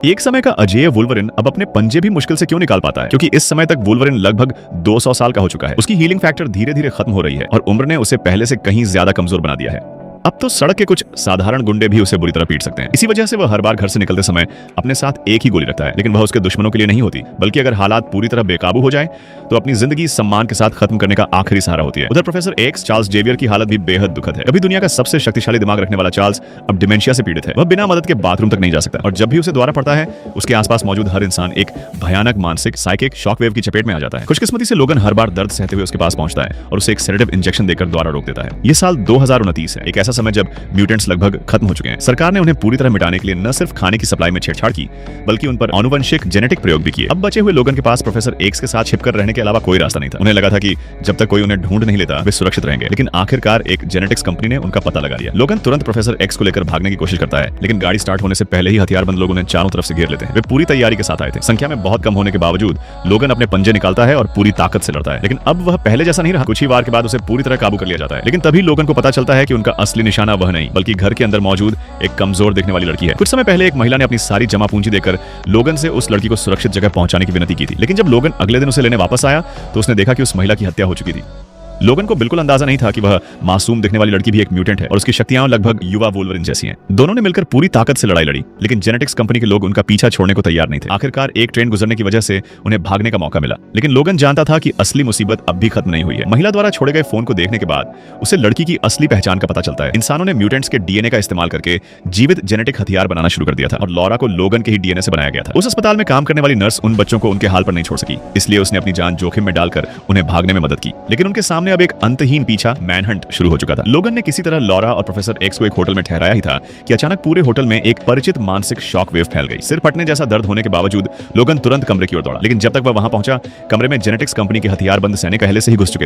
एक समय का अजेय वुल्वरिन अब अपने पंजे भी मुश्किल से क्यों निकाल पाता है? क्योंकि इस समय तक वुल्वरिन लगभग 200 साल का हो चुका है। उसकी हीलिंग फैक्टर धीरे धीरे खत्म हो रही है और उम्र ने उसे पहले से कहीं ज्यादा कमजोर बना दिया है। अब तो सड़क के कुछ साधारण गुंडे भी उसे बुरी तरह पीट सकते हैं। इसी वजह से वह हर बार घर से निकलते समय अपने साथ एक ही गोली रखता है, लेकिन वह उसके दुश्मनों के लिए नहीं होती, बल्कि अगर हालात पूरी तरह बेकाबू हो जाए तो अपनी जिंदगी सम्मान के साथ खत्म करने का आखिरी सहारा होती है। उधर प्रोफेसर एक्स चार्ल्स जेवियर की हालत भी बेहद दुखद है। अभी दुनिया का सबसे शक्तिशाली दिमाग रखने वाला चार्ल्स अब डिमेंशिया से पीड़ित है। वह बिना मदद के बाथरूम तक नहीं जा सकता और जब भी उसे द्वारा पड़ता है उसके आसपास मौजूद हर इंसान एक भयानक मानसिक साइकिक शॉकवेव की चपेट में आ जाता है। खुशकिस्मती से लोगन हर बार दर्द सहते हुए उसके पास पहुंचता है और उसे एक सेडेटिव इंजेक्शन देकर द्वारा रोक देता है। यह साल 2029 है, एक ऐसा समय जब म्यूटेंट्स लगभग खत्म हो चुके हैं। सरकार ने उन्हें पूरी तरह मिटाने के लिए न सिर्फ खाने की सप्लाई में छेड़छाड़ की, बल्कि उन पर आनुवंशिक जेनेटिक प्रयोग भी किए। अब बचे हुए लोगन के पास प्रोफेसर एक्स के साथ छिपकर रहने के अलावा कोई रास्ता नहीं था। उन्हें लगा था कि जब तक कोई उन्हें ढूंढ नहीं लेता वे सुरक्षित रहेंगे, लेकिन आखिरकार एक जेनेटिक्स कंपनी ने उनका पता लगा लिया। लोगन तुरंत प्रोफेसर एक्स को लेकर भागने की कोशिश करता है, लेकिन गाड़ी स्टार्ट होने से पहले ही हथियारबंद लोग उन्हें चारों तरफ से घेर लेते हैं। वे पूरी तैयारी के साथ आए थे। संख्या में बहुत कम होने के बावजूद लोगन अपने पंजे निकालता है और पूरी ताकत से लड़ता है, लेकिन अब वह पहले जैसा नहीं रहा। कुछ ही वार के बाद उसे पूरी तरह काबू कर लिया जाता है, लेकिन तभी लोगन को पता चलता है कि उनका असली निशाना वह नहीं, बल्कि घर के अंदर मौजूद एक कमजोर दिखने वाली लड़की है। कुछ समय पहले एक महिला ने अपनी सारी जमा पूंजी देकर लोगन से उस लड़की को सुरक्षित जगह पहुंचाने की विनती की थी, लेकिन जब लोगन अगले दिन उसे लेने वापस आया तो उसने देखा कि उस महिला की हत्या हो चुकी थी। लोगन को बिल्कुल अंदाजा नहीं था कि वह मासूम दिखने वाली लड़की भी एक म्यूटेंट है और उसकी शक्तियां लगभग युवा वुल्वरिन जैसी हैं। दोनों ने मिलकर पूरी ताकत से लड़ाई लड़ी, लेकिन जेनेटिक्स कंपनी के लोग उनका पीछा छोड़ने को तैयार नहीं थे। आखिरकार एक ट्रेन गुजरने की वजह से उन्हें भागने का मौका मिला, लेकिन लोगन जानता था कि असली मुसीबत अब भी खत्म नहीं हुई है। महिला द्वारा छोड़े गए फोन को देखने के बाद उसे लड़की की असली पहचान का पता चलता है। इंसानों ने म्यूटेंट्स के डीएनए का इस्तेमाल करके जीवित जेनेटिक हथियार बनाना शुरू कर दिया था और लॉरा को लोगन के ही डीएनए से बनाया गया था। उस अस्पताल में काम करने वाली नर्स उन बच्चों को उनके हाल पर नहीं छोड़ सकी, इसलिए उसने अपनी जान जोखिम में डालकर उन्हें भागने में मदद की, लेकिन उनके सामने अब एक अंतहीन पीछा मैनहंट शुरू हो चुका था। लोगन ने किसी तरह लॉरा और प्रोफेसर एक्स को एक होटल में ठहराया ही था कि अचानक पूरे होटल में एक परिचित मानसिक शॉक वेव फैल गई। सिर फटने जैसा दर्द होने के बावजूद लोगन तुरंत कमरे की ओर दौड़ा, लेकिन जब तक वह वहां पहुंचा कमरे में जेनेटिक्स कंपनी के हथियारबंद सैनिक पहले से ही घुस चुके थे।